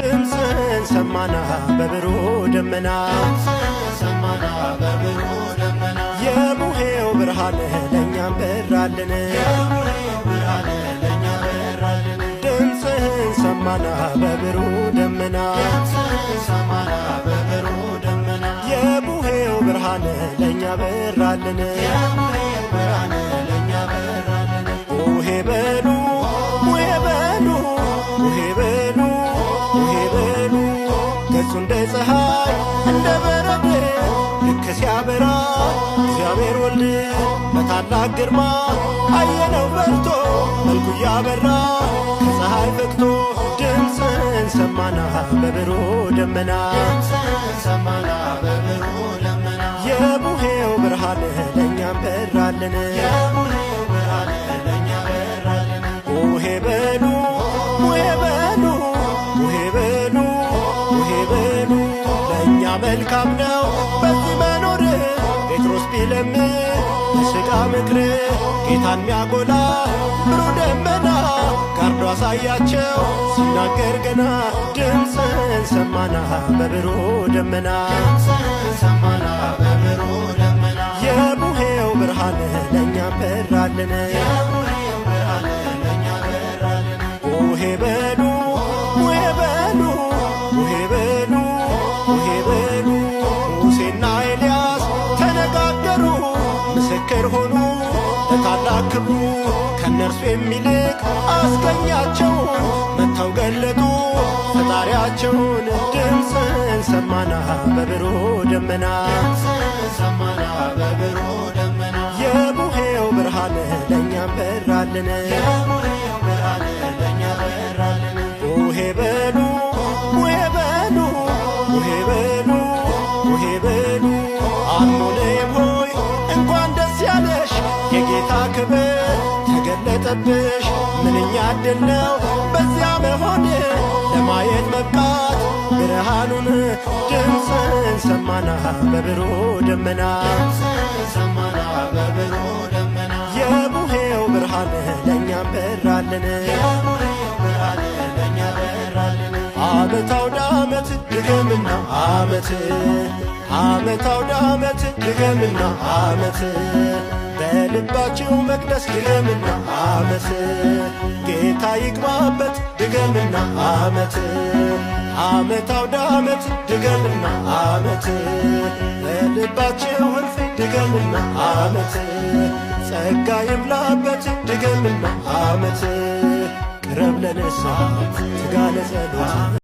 ድምፅህን ሰማና በብሩህ ደመና የቡሄው ብርሃን ለእኛም በራልን ድምፅህን ሰማና በብሩህ ደመና የቡሄው ብርሃን ለእኛ በራልን ቡሄ በሉ ቡሄ በሉ ቡሄ በሉ ቡሄ በሉ ገጹ እንደ ፀሐይ እንደ በረድ ልክ ሲያበራ እግዚአብሔር ወልድ በታላቅ ግርማ አየነው በርቶ መልኩ እያበራ ከፀሐይ ፈክቶ ድምፅህን ሰማና በብሩህ ደመና የቡሄው ብርሃን ለእኛም በራልን ቡሄ በሉ ቡሄ በሉ ቡሄ በሉ ቡሄ በሉ ለእኛ መልካም ነው በዚህ መኖር ጴጥሮስ ቢለምን በሥጋ ምክር ጌታን ሚያጎላ ብሩህ ደመና ጋርዶ አሳያቸው ሲናገር ገና ድምፅህን ሰማና በብሩህ ደመና የቡሄው ብርሃን ለእኛም በራልን ቡሄ በሉ ቡሄ በሉ ቡሄ በሉ ቡሄ በሉ ሙሴና ኤልያስ ተነጋገሩ ምስክር ሆኑ ለታላቅ ክብሩ ከእነርሱ የሚልቅ አስገኛቸው መጥተው ገለጡ ፈጣሪያቸውን ድምፅህን ሰማና በብሩህ ደመና የቡሄው ብርሃን ለእኛም በራልን ቡሄ በሉ ቡሄ በሉ ቡሄ በሉ ቡሄ በሉ አርሞንዔም ሆይ እንኳን ደስ ያለሽ የጌታ ክብር ተገለጠብሽ ምንኛ ዕድል ነው በዚያ መሆን ለማየት መብቃት ብርሃኑን ድምፅህን ሰማና በብሩህ ደመና የቡሄው ብርሃን ለእኛም በራልን ዓመት አውደ ዓመት ድገምና ዓመት ዓመት አውደ ዓመት ድገምና ዓመት በልባችሁ መቅደስ ድገምና ዓመት ጌታ ይግባበት ድገምና ዓመት ዓመት አውደ ዓመት ድገምና ዓመት በልባችሁ እልፍኝ ድገምና ዓመት ጸጋ ይምላበት ድገምና ዓመት ቅረብ ለንስሐ ትጋ ለጸሎት